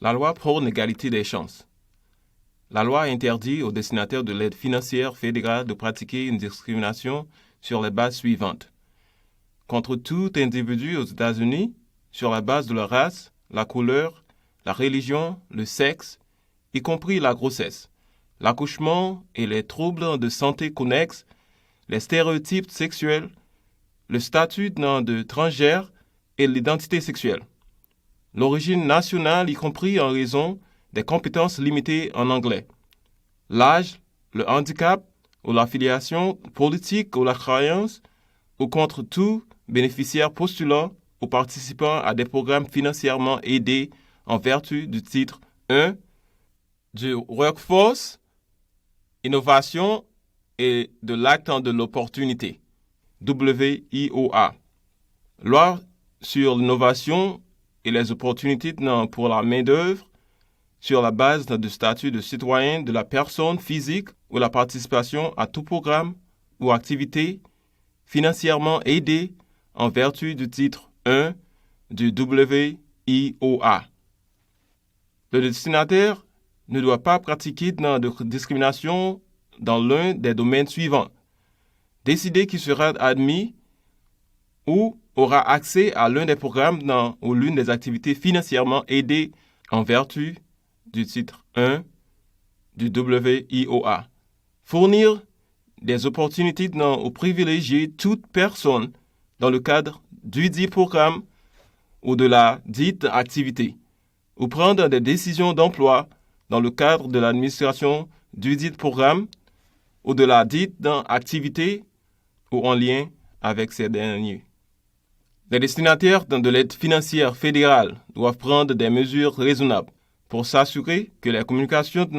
La loi prône l'égalité des chances. La loi interdit aux destinataires de l'aide financière fédérale de pratiquer une discrimination sur les bases suivantes. Contre tout individu aux États-Unis, sur la base de la race, la couleur, la religion, le sexe, y compris la grossesse, l'accouchement et les troubles de santé connexes, les stéréotypes sexuels, le statut de transgenre et l'identité sexuelle. L'origine nationale, y compris en raison des compétences limitées en anglais. L'âge, le handicap ou l'affiliation politique ou la croyance, ou contre tout bénéficiaire postulant ou participant à des programmes financièrement aidés en vertu du titre 1 du Workforce, Innovation et de l'Acte de l'Opportunité, WIOA. Loi sur l'innovation et les opportunités pour la main-d'œuvre sur la base du statut de citoyen de la personne physique ou la participation à tout programme ou activité financièrement aidé en vertu du titre 1 du WIOA. Le destinataire ne doit pas pratiquer de discrimination dans l'un des domaines suivants. Décider qui sera admis ou aura accès à l'un des programmes ou l'une des activités financièrement aidées en vertu du titre 1 du WIOA. Fournir des opportunités ou privilégier toute personne dans le cadre du dit programme ou de la dite activité, ou prendre des décisions d'emploi dans le cadre de l'administration du dit programme ou de la dite activité ou en lien avec ces derniers. Les destinataires de l'aide financière fédérale doivent prendre des mesures raisonnables pour s'assurer que les communications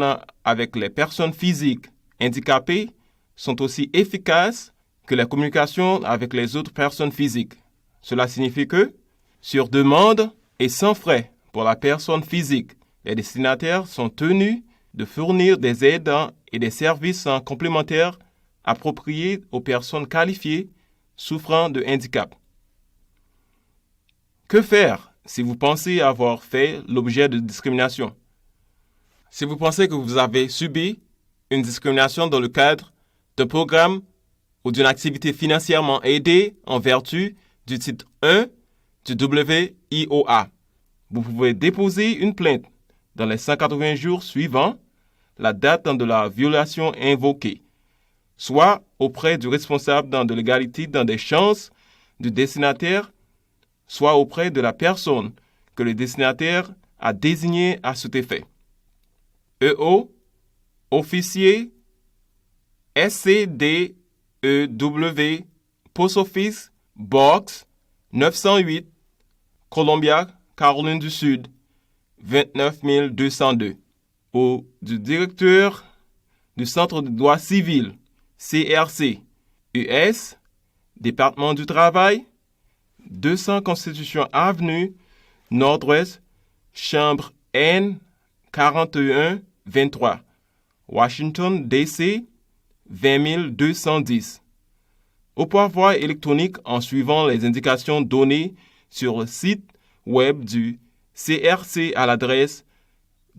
avec les personnes physiques handicapées sont aussi efficaces que les communications avec les autres personnes physiques. Cela signifie que, sur demande et sans frais pour la personne physique, les destinataires sont tenus de fournir des aides et des services complémentaires appropriés aux personnes qualifiées souffrant de handicap. Que faire si vous pensez avoir fait l'objet de discrimination? Si vous pensez que vous avez subi une discrimination dans le cadre d'un programme ou d'une activité financièrement aidée en vertu du titre 1 du WIOA, vous pouvez déposer une plainte dans les 180 jours suivant la date de la violation invoquée, soit auprès du responsable de l'égalité des chances du destinataire, soit auprès de la personne que le destinataire a désignée à cet effet. EO, officier, SCDEW, Post Office, Box 908, Columbia, Caroline du Sud, 29202, ou du directeur du Centre de droit civil, CRC, US, Département du Travail, 200 Constitution Avenue, Nord-Ouest, Chambre N, 4123, Washington, D.C., 20210. Ou par voie électronique en suivant les indications données sur le site web du CRC à l'adresse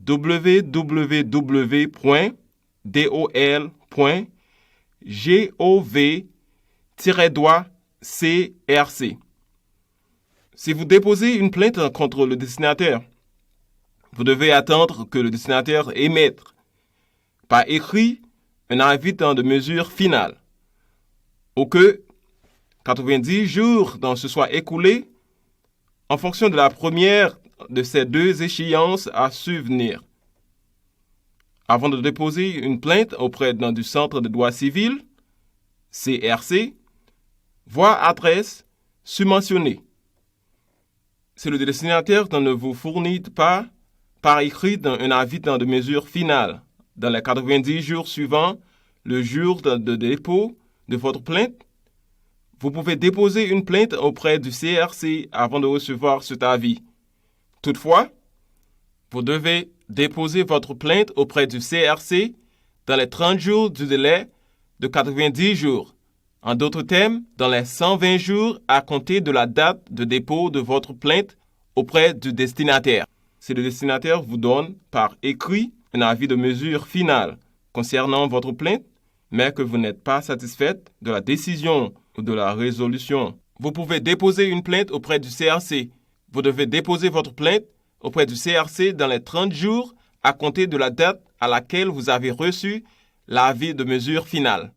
www.dol.gov-CRC. Si vous déposez une plainte contre le destinataire, vous devez attendre que le destinataire émette par écrit un avis de mesure finale, ou que 90 jours se soient écoulés en fonction de la première de ces deux échéances à subvenir. Avant de déposer une plainte auprès du Centre de droit civil, CRC, voir adresse submentionnée. Si le destinataire ne vous fournit pas par écrit un avis de mesure finale dans les 90 jours suivants le jour de dépôt de votre plainte, vous pouvez déposer une plainte auprès du CRC avant de recevoir cet avis. Toutefois, vous devez déposer votre plainte auprès du CRC dans les 30 jours du délai de 90 jours. En d'autres termes, dans les 120 jours à compter de la date de dépôt de votre plainte auprès du destinataire. si le destinataire vous donne par écrit un avis de mesure final concernant votre plainte, mais que vous n'êtes pas satisfaite de la décision ou de la résolution, vous pouvez déposer une plainte auprès du CRC. Vous devez déposer votre plainte auprès du CRC dans les 30 jours à compter de la date à laquelle vous avez reçu l'avis de mesure finale.